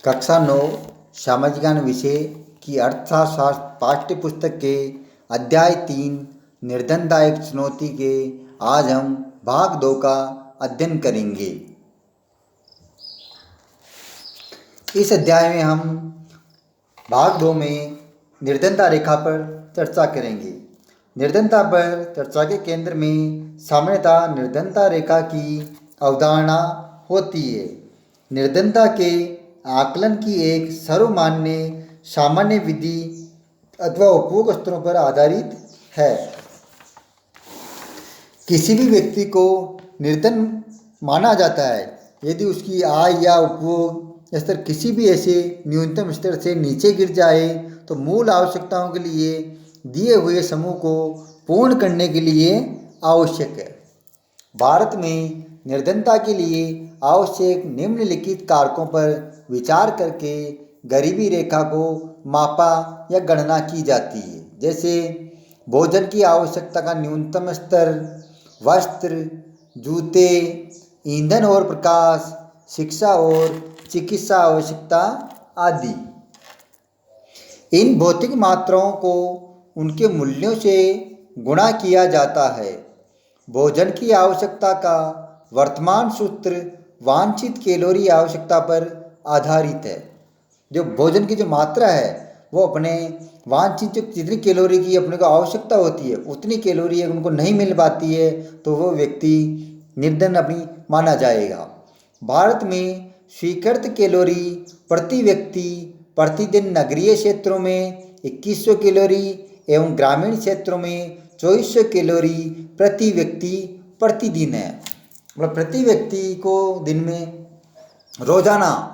कक्षा 9 सामाजिक ज्ञान विषय की अर्थशास्त्र पाठ्य पुस्तक के अध्याय 3 निर्धनदायक चुनौती के आज हम भाग 2 का अध्ययन करेंगे। इस अध्याय में हम भाग 2 में निर्धनता रेखा पर चर्चा करेंगे। निर्धनता पर चर्चा के केंद्र में सामान्यतः निर्धनता रेखा की अवधारणा होती है। निर्धनता के आकलन की एक सर्वमान्य सामान्य विधि अथवा उपभोग स्तरों पर आधारित है। किसी भी व्यक्ति को निर्धन माना जाता है यदि उसकी आय या उपभोग स्तर किसी भी ऐसे न्यूनतम स्तर से नीचे गिर जाए तो मूल आवश्यकताओं के लिए दिए हुए समूह को पूर्ण करने के लिए आवश्यक है। भारत में निर्धनता के लिए आवश्यक निम्नलिखित कारकों पर विचार करके गरीबी रेखा को मापा या गणना की जाती है, जैसे भोजन की आवश्यकता का न्यूनतम स्तर, वस्त्र, जूते, ईंधन और प्रकाश, शिक्षा और चिकित्सा आवश्यकता आदि। इन भौतिक मात्राओं को उनके मूल्यों से गुणा किया जाता है। भोजन की आवश्यकता का वर्तमान सूत्र वांछित कैलोरी आवश्यकता पर आधारित है। जो भोजन की जो मात्रा है वो अपने वांछित जितनी कैलोरी की अपने को आवश्यकता होती है उतनी कैलोरी अगर उनको नहीं मिल पाती है तो वो व्यक्ति निर्धन अपनी माना जाएगा। भारत में स्वीकृत कैलोरी प्रति व्यक्ति प्रतिदिन नगरीय क्षेत्रों में 2100 कैलोरी एवं ग्रामीण क्षेत्रों में 2400 कैलोरी प्रति व्यक्ति प्रतिदिन है। मतलब प्रति व्यक्ति को दिन में रोजाना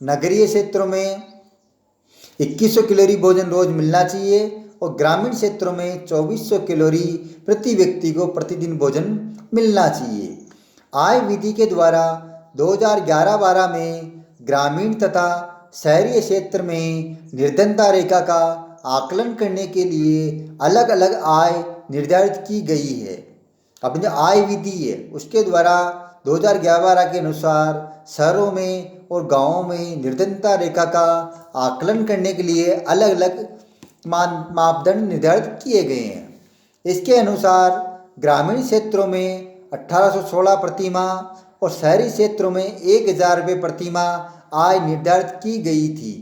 नगरीय क्षेत्रों में 2100 कैलोरी भोजन रोज मिलना चाहिए और ग्रामीण क्षेत्रों में 2400 कैलोरी प्रति व्यक्ति को प्रतिदिन भोजन मिलना चाहिए। आय विधि के द्वारा 2011-12 में ग्रामीण तथा शहरी क्षेत्र में निर्धनता रेखा का आकलन करने के लिए अलग अलग आय निर्धारित की गई है। अपनी जो आय विधि है उसके द्वारा 2011-12 के अनुसार शहरों में और गांवों में निर्धनता रेखा का आकलन करने के लिए अलग अलग मापदंड निर्धारित किए गए हैं। इसके अनुसार ग्रामीण क्षेत्रों में 1816 प्रतिमाह और शहरी क्षेत्रों में 1000 रुपये प्रतिमाह आय निर्धारित की गई थी।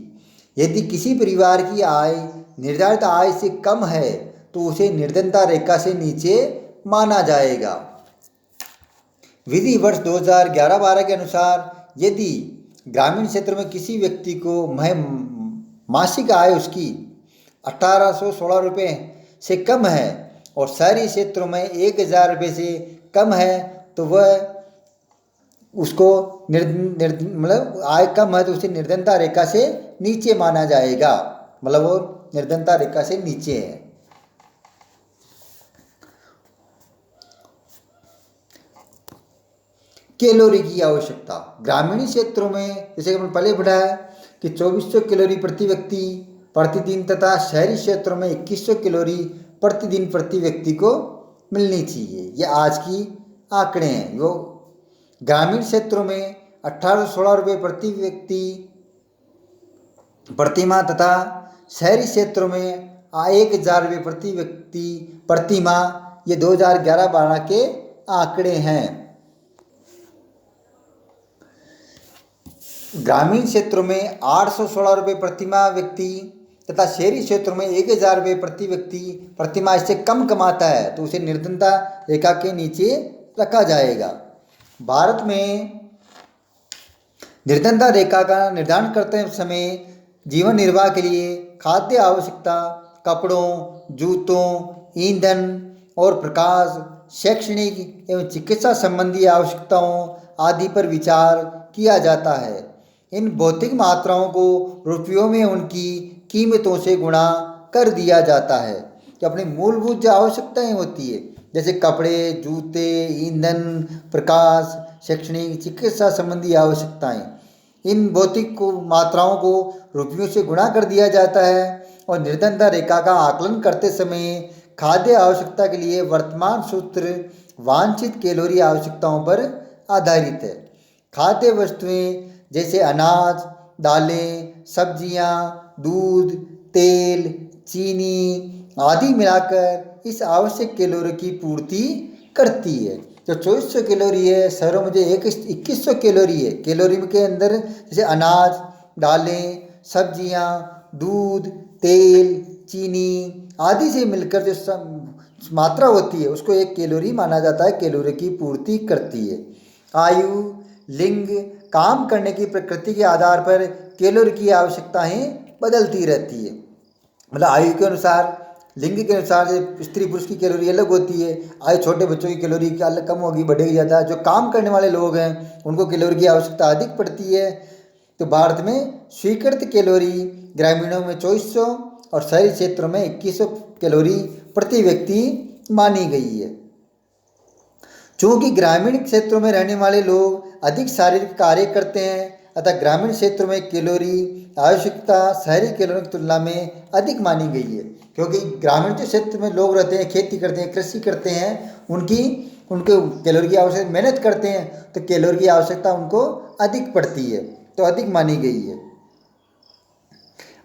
यदि किसी परिवार की आय निर्धारित आय से कम है तो उसे निर्धनता रेखा से नीचे माना जाएगा। विधि वर्ष 2011-12 के अनुसार यदि ग्रामीण क्षेत्र में किसी व्यक्ति को मासिक आय उसकी 1816 रुपये से कम है और शहरी क्षेत्रों में 1000 रुपये से कम है तो वह उसको मतलब आय कम है तो उसे निर्धनता रेखा से नीचे माना जाएगा। मतलब वो निर्धनता रेखा से नीचे है। कैलोरी की आवश्यकता ग्रामीण क्षेत्रों में जैसे कि हमने पहले पढ़ा है कि 2400 कैलोरी प्रति व्यक्ति प्रतिदिन तथा शहरी क्षेत्रों में 2100 कैलोरी प्रतिदिन प्रति व्यक्ति को मिलनी चाहिए। ये आज की आंकड़े हैं। वो ग्रामीण क्षेत्रों में 1816 रुपये प्रति व्यक्ति प्रतिमाह तथा शहरी क्षेत्रों में 1000 रुपये प्रति व्यक्ति प्रतिमाह। ये 2011-12 के आंकड़े हैं। ग्रामीण क्षेत्रों में 816 रुपये प्रतिमाह व्यक्ति तथा शहरी क्षेत्रों में 1000 रुपये प्रति व्यक्ति प्रतिमाह इससे कम कमाता है तो उसे निर्धनता रेखा के नीचे रखा जाएगा। भारत में निर्धनता रेखा का निर्धारण करते समय जीवन निर्वाह के लिए खाद्य आवश्यकता, कपड़ों, जूतों, ईंधन और प्रकाश, शैक्षणिक एवं चिकित्सा संबंधी आवश्यकताओं आदि पर विचार किया जाता है। इन भौतिक मात्राओं को रुपयों में उनकी कीमतों से गुणा कर दिया जाता है। तो अपनी मूलभूत जो आवश्यकताएं होती है जैसे कपड़े, जूते, ईंधन, प्रकाश, शैक्षणिक, चिकित्सा संबंधी आवश्यकताएं, इन भौतिक मात्राओं को रुपयों से गुणा कर दिया जाता है और निर्धनता रेखा का आकलन करते समय खाद्य आवश्यकता के लिए वर्तमान सूत्र वांछित कैलोरी आवश्यकताओं पर आधारित है। खाद्य वस्तुएं जैसे अनाज, दालें, सब्जियां, दूध, तेल, चीनी आदि मिलाकर इस आवश्यक कैलोरी की पूर्ति करती है। जो 2400 कैलोरी है, शहरों में जो 2100 कैलोरी है, कैलोरी के अंदर जैसे अनाज, दालें, सब्जियां, दूध, तेल, चीनी आदि से मिलकर जो मात्रा होती है उसको एक कैलोरी माना जाता है, कैलोरी की पूर्ति करती है। आयु, लिंग, काम करने की प्रकृति के आधार पर कैलोरी की आवश्यकताएं बदलती रहती है। मतलब आयु के अनुसार, लिंग के अनुसार स्त्री पुरुष की कैलोरी अलग होती है। आयु छोटे बच्चों की कैलोरी अलग कम होगी, बढ़ेगी ज़्यादा। जो काम करने वाले लोग हैं उनको कैलोरी की आवश्यकता अधिक पड़ती है। तो भारत में स्वीकृत कैलोरी ग्रामीणों में 2400 और शहरी क्षेत्रों में 2100 कैलोरी प्रति व्यक्ति मानी गई है। चूँकि ग्रामीण क्षेत्रों में रहने वाले लोग अधिक शारीरिक कार्य करते हैं, अतः ग्रामीण क्षेत्रों में कैलोरी आवश्यकता शहरी कैलोरी की तुलना में अधिक मानी गई है। क्योंकि ग्रामीण जो क्षेत्र में लोग रहते हैं, खेती करते हैं, कृषि करते हैं, उनके कैलोरी की आवश्यकता, मेहनत करते हैं, तो कैलोरी की आवश्यकता उनको अधिक पड़ती है, तो अधिक मानी गई है।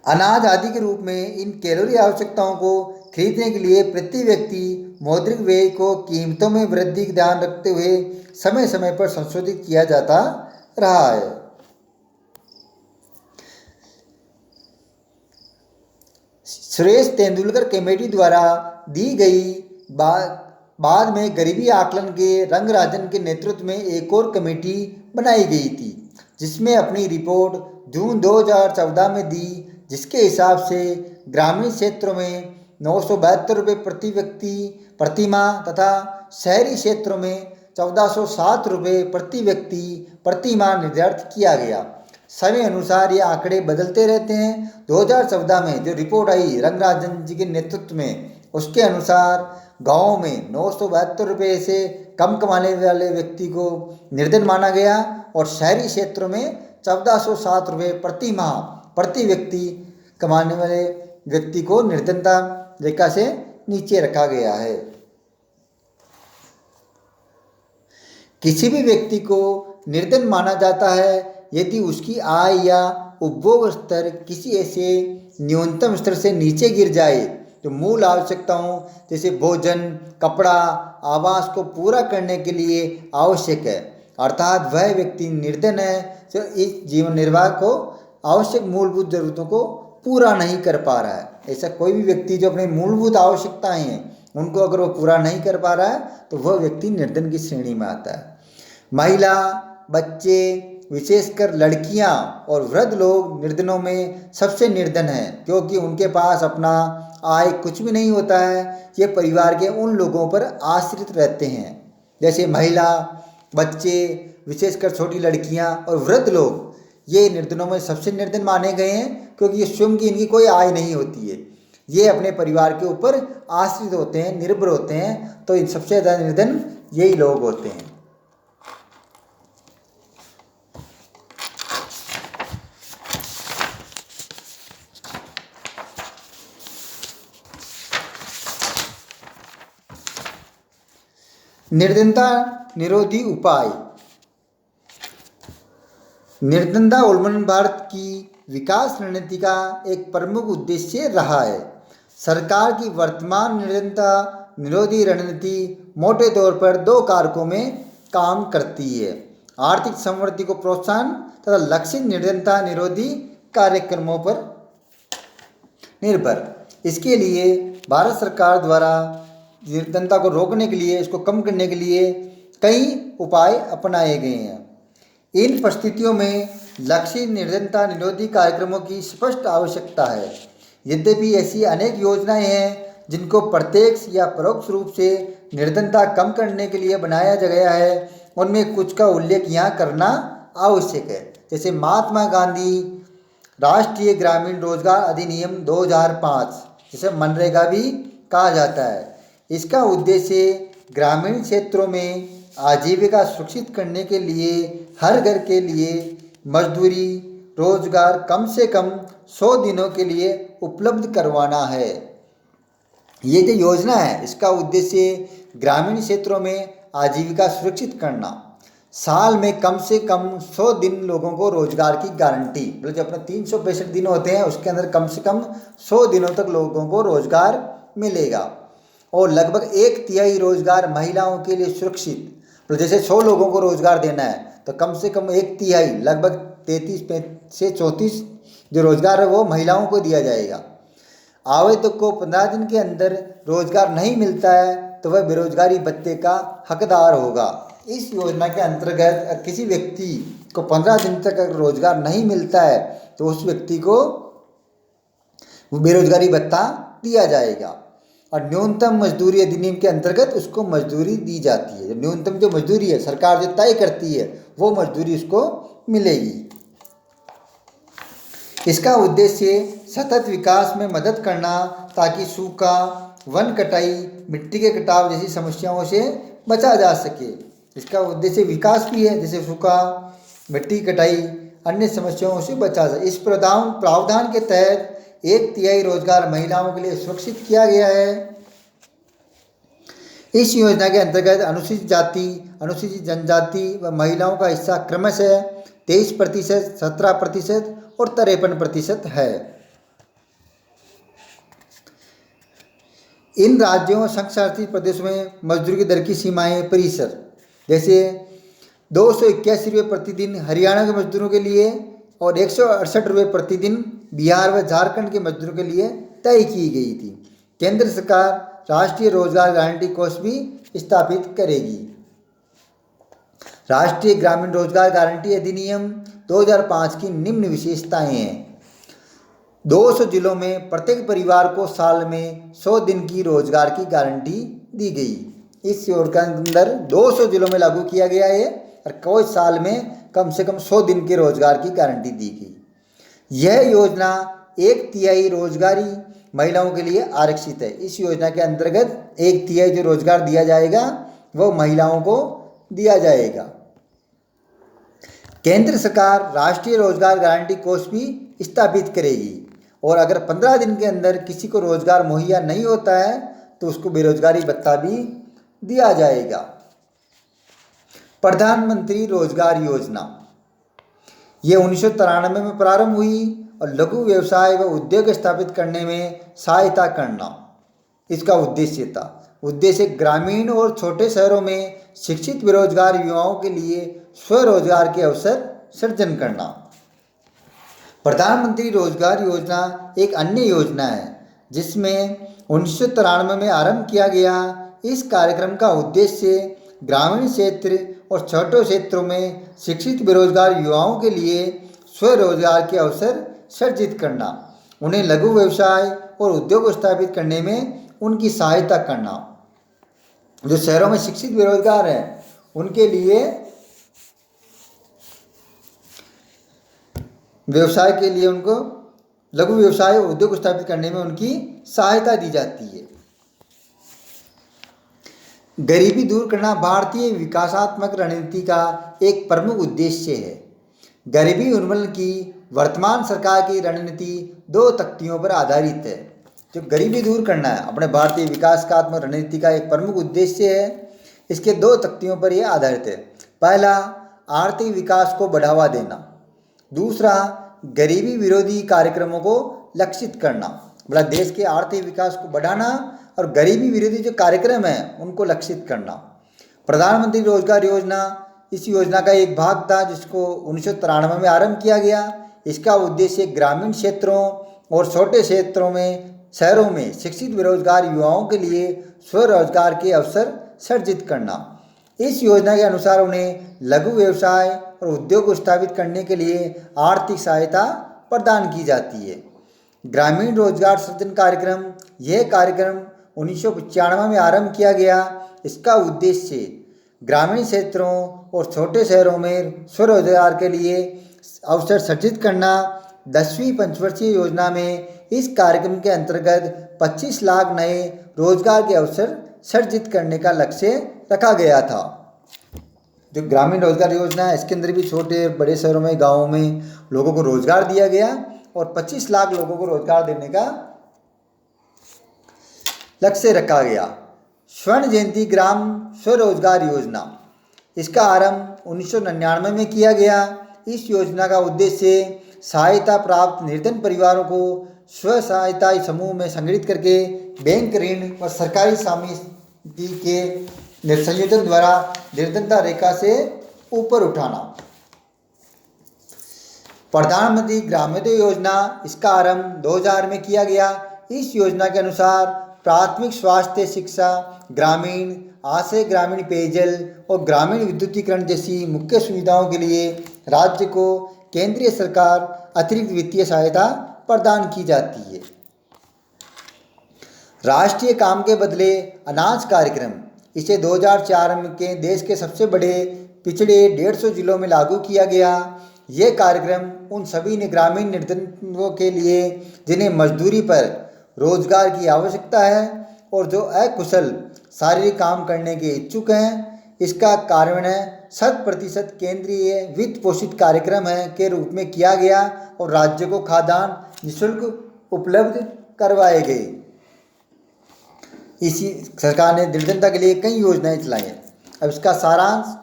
अनाज आदि के रूप में इन कैलोरी आवश्यकताओं को खरीदने के लिए प्रति व्यक्ति मौद्रिक व्यय को कीमतों में वृद्धि का ध्यान रखते हुए समय समय पर संशोधित किया जाता रहा है। सुरेश तेंदुलकर कमेटी द्वारा दी गई बाद में गरीबी आकलन के रंगराजन के नेतृत्व में एक और कमेटी बनाई गई थी, जिसमें अपनी रिपोर्ट जून 2014 में दी, जिसके हिसाब से ग्रामीण क्षेत्रों में 972 रुपये प्रति व्यक्ति प्रति माह तथा शहरी क्षेत्रों में 1407 रुपये प्रति व्यक्ति प्रति माह निर्धारित किया गया। समय अनुसार ये आंकड़े बदलते रहते हैं। 2014 में जो रिपोर्ट आई रंगराजन जी के नेतृत्व में, उसके अनुसार गाँव में 972 रुपये से कम कमाने वाले व्यक्ति को निर्धन माना गया और शहरी क्षेत्रों में 1407 रुपये प्रति माह प्रति व्यक्ति कमाने वाले व्यक्ति को निर्धनता रेखा से नीचे रखा गया है। किसी भी व्यक्ति को निर्धन माना जाता है यदि उसकी आय या उपभोग स्तर किसी ऐसे न्यूनतम स्तर से नीचे गिर जाए जो मूल आवश्यकताओं जैसे भोजन, कपड़ा, आवास को पूरा करने के लिए आवश्यक है, अर्थात वह व्यक्ति निर्धन है जो इस जीवन निर्वाह को आवश्यक मूलभूत जरूरतों को पूरा नहीं कर पा रहा है। ऐसा कोई भी व्यक्ति जो अपनी मूलभूत आवश्यकताएं हैं उनको अगर वो पूरा नहीं कर पा रहा है तो वह व्यक्ति निर्धन की श्रेणी में आता है। महिला, बच्चे, विशेषकर लड़कियां और वृद्ध लोग निर्धनों में सबसे निर्धन हैं, क्योंकि उनके पास अपना आय कुछ भी नहीं होता है। ये परिवार के उन लोगों पर आश्रित रहते हैं, जैसे महिला, बच्चे, विशेषकर छोटी लड़कियां और वृद्ध लोग, ये निर्धनों में सबसे निर्धन माने गए हैं, क्योंकि ये स्वयं की इनकी कोई आय नहीं होती है। ये अपने परिवार के ऊपर आश्रित होते हैं, निर्भर होते हैं, तो इन सबसे ज़्यादा निर्धन यही लोग होते हैं। निर्धनता निरोधी उपाय। निर्धनता उन्मूलन भारत की विकास रणनीति का एक प्रमुख उद्देश्य रहा है। सरकार की वर्तमान निर्धनता निरोधी रणनीति मोटे तौर पर 2 कारकों में काम करती है: आर्थिक समृद्धि को प्रोत्साहन तथा लक्षित निर्धनता निरोधी कार्यक्रमों पर निर्भर। इसके लिए भारत सरकार द्वारा निर्धनता को रोकने के लिए, इसको कम करने के लिए कई उपाय अपनाए गए हैं। इन परिस्थितियों में लक्षित निर्धनता निरोधी कार्यक्रमों की स्पष्ट आवश्यकता है। यद्यपि ऐसी अनेक योजनाएं हैं जिनको प्रत्यक्ष या परोक्ष रूप से निर्धनता कम करने के लिए बनाया गया है, उनमें कुछ का उल्लेख यहाँ करना आवश्यक है। जैसे महात्मा गांधी राष्ट्रीय ग्रामीण रोजगार अधिनियम 2005, जिसे मनरेगा भी कहा जाता है। इसका उद्देश्य ग्रामीण क्षेत्रों में आजीविका सुरक्षित करने के लिए हर घर के लिए मजदूरी रोजगार कम से कम 100 दिनों के लिए उपलब्ध करवाना है। ये जो योजना है इसका उद्देश्य ग्रामीण क्षेत्रों में आजीविका सुरक्षित करना, साल में कम से कम 100 दिन लोगों को रोजगार की गारंटी, मतलब जो अपने 365 दिन होते हैं उसके अंदर कम से कम 100 दिनों तक लोगों को रोजगार मिलेगा। और लगभग 1/3 रोजगार महिलाओं के लिए सुरक्षित, तो जैसे 100 लोगों को रोजगार देना है तो कम से कम 1/3 लगभग 33 से 34 जो रोजगार है वो महिलाओं को दिया जाएगा। आवेदक को 15 दिन के अंदर रोजगार नहीं मिलता है तो वह बेरोजगारी भत्ते का हकदार होगा। इस योजना के अंतर्गत किसी व्यक्ति को 15 दिन तक अगर रोजगार नहीं मिलता है तो उस व्यक्ति को बेरोजगारी भत्ता दिया जाएगा। और न्यूनतम मजदूरी अधिनियम के अंतर्गत उसको मजदूरी दी जाती है। न्यूनतम जो मजदूरी है सरकार जो तय करती है वो मजदूरी उसको मिलेगी। इसका उद्देश्य सतत विकास में मदद करना ताकि सूखा, वन कटाई, मिट्टी के कटाव जैसी समस्याओं से बचा जा सके। इसका उद्देश्य विकास भी है, जैसे सूखा, मिट्टी कटाई, अन्य समस्याओं से बचा जा। इस प्रावधान के तहत 1/3 रोजगार महिलाओं के लिए सुरक्षित किया गया है। इस योजना के अंतर्गत अनुसूचित जाति, अनुसूचित जनजाति व महिलाओं का हिस्सा क्रमशः 23%, 17% और 53% है। इन राज्यों और संघ शासित प्रदेशों में मजदूरी की दर की सीमाएं परिसर, जैसे 281 रुपये प्रतिदिन हरियाणा के मजदूरों के लिए और 168 रुपये प्रतिदिन बिहार व झारखंड के मजदूरों के लिए तय की गई थी। केंद्र सरकार राष्ट्रीय रोजगार गारंटी कोष भी स्थापित करेगी। राष्ट्रीय ग्रामीण रोजगार गारंटी अधिनियम 2005 की निम्न विशेषताएं हैं। 200 जिलों में प्रत्येक परिवार को साल में 100 दिन की रोजगार की गारंटी दी गई। इस योजना के अंदर 200 जिलों में लागू किया गया है और कोई साल में कम से कम 100 दिन के रोजगार की गारंटी दी गई। यह योजना 1/3 रोजगारी महिलाओं के लिए आरक्षित है। इस योजना के अंतर्गत 1/3 जो रोजगार दिया जाएगा वो महिलाओं को दिया जाएगा। केंद्र सरकार राष्ट्रीय रोजगार गारंटी कोष भी स्थापित करेगी और अगर 15 दिन के अंदर किसी को रोजगार मुहैया नहीं होता है तो उसको बेरोजगारी भत्ता भी दिया जाएगा। प्रधानमंत्री रोजगार योजना ये 1993 में प्रारंभ हुई और लघु व्यवसाय व उद्योग स्थापित करने में सहायता करना इसका उद्देश्य था। उद्देश्य ग्रामीण और छोटे शहरों में शिक्षित बेरोजगार युवाओं के लिए स्वरोजगार के अवसर सृजन करना। प्रधानमंत्री रोजगार योजना एक अन्य योजना है जिसमें 1993 में आरंभ किया गया। इस कार्यक्रम का उद्देश्य ग्रामीण क्षेत्र और छोटे क्षेत्रों में शिक्षित बेरोजगार युवाओं के लिए स्वरोजगार के अवसर सृजित करना, उन्हें लघु व्यवसाय और उद्योग स्थापित करने में उनकी सहायता करना। जो शहरों में शिक्षित बेरोजगार हैं उनके लिए व्यवसाय के लिए उनको लघु व्यवसाय और उद्योग स्थापित करने में उनकी सहायता दी जाती है। गरीबी दूर करना भारतीय विकासात्मक रणनीति का एक प्रमुख उद्देश्य है। गरीबी उन्मूलन की वर्तमान सरकार की रणनीति 2 तख्तियों पर आधारित है। जो गरीबी दूर करना है अपने भारतीय विकासात्मक रणनीति का एक प्रमुख उद्देश्य है। इसके 2 तख्तियों पर यह आधारित है। पहला, आर्थिक विकास को बढ़ावा देना। दूसरा, गरीबी विरोधी कार्यक्रमों को लक्षित करना, मतलब देश के आर्थिक विकास को बढ़ाना और गरीबी विरोधी जो कार्यक्रम हैं उनको लक्षित करना। प्रधानमंत्री रोजगार योजना इस योजना का एक भाग था जिसको 1993 में आरंभ किया गया। इसका उद्देश्य ग्रामीण क्षेत्रों और छोटे क्षेत्रों में शहरों में शिक्षित बेरोजगार युवाओं के लिए स्वरोजगार के अवसर सृजित करना। इस योजना के अनुसार उन्हें लघु व्यवसाय और उद्योग स्थापित करने के लिए आर्थिक सहायता प्रदान की जाती है। ग्रामीण रोजगार सृजन कार्यक्रम, यह कार्यक्रम 1995 में आरंभ किया गया। इसका उद्देश्य ग्रामीण क्षेत्रों और छोटे शहरों में स्वरोजगार के लिए अवसर सृजित करना। 10वीं पंचवर्षीय योजना में इस कार्यक्रम के अंतर्गत 25 लाख नए रोजगार के अवसर सृजित करने का लक्ष्य रखा गया था। जो ग्रामीण रोजगार योजना है इसके अंदर भी छोटे बड़े शहरों में, गाँवों में लोगों को रोजगार दिया गया और 25 लाख लोगों को रोजगार देने का लक्ष्य रखा गया। स्वर्ण जयंती ग्राम स्वरोजगार योजना, इसका आरंभ 1999 में किया गया। इस योजना का उद्देश्य सहायता प्राप्त निर्धन परिवारों को स्व सहायता समूह में संगठित करके बैंक ऋण व सरकारी समिति के संयोजन द्वारा निर्धनता रेखा से ऊपर उठाना। प्रधानमंत्री ग्रामोदय योजना, इसका आरंभ 2000 में किया गया। इस योजना के अनुसार प्राथमिक स्वास्थ्य शिक्षा, ग्रामीण आश्रय, ग्रामीण पेयजल और ग्रामीण विद्युतीकरण जैसी मुख्य सुविधाओं के लिए राज्य को केंद्रीय सरकार अतिरिक्त वित्तीय सहायता प्रदान की जाती है। राष्ट्रीय काम के बदले अनाज कार्यक्रम, इसे 2004 के देश के सबसे बड़े पिछड़े 150 जिलों में लागू किया गया। यह कार्यक्रम उन सभी ग्रामीण निर्धनों के लिए जिन्हें मजदूरी पर रोजगार की आवश्यकता है और जो अकुशल शारीरिक काम करने के इच्छुक हैं, इसका कार्यान्वयन 100% केंद्रीय वित्त पोषित कार्यक्रम है के रूप में किया गया और राज्य को खाद्यान्न निःशुल्क उपलब्ध करवाए गए। इसी सरकार ने निर्धनता के लिए कई योजनाएं चलाई हैं। अब इसका सारांश,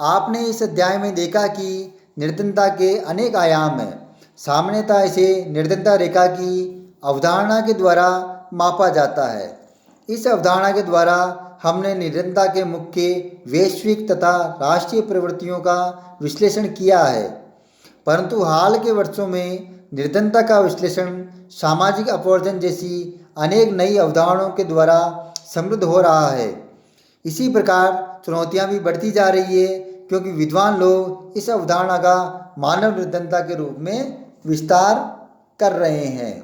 आपने इस अध्याय में देखा कि निर्धनता के अनेक आयाम हैं। सामान्यतः इसे निर्धनता रेखा की अवधारणा के द्वारा मापा जाता है। इस अवधारणा के द्वारा हमने निर्धनता के मुख्य वैश्विक तथा राष्ट्रीय प्रवृत्तियों का विश्लेषण किया है, परंतु हाल के वर्षों में निर्धनता का विश्लेषण सामाजिक अपवर्जन जैसी अनेक नई अवधारणाओं के द्वारा समृद्ध हो रहा है। इसी प्रकार चुनौतियां भी बढ़ती जा रही है, क्योंकि विद्वान लोग इस अवधारणा का मानव निर्धनता के रूप में विस्तार कर रहे हैं।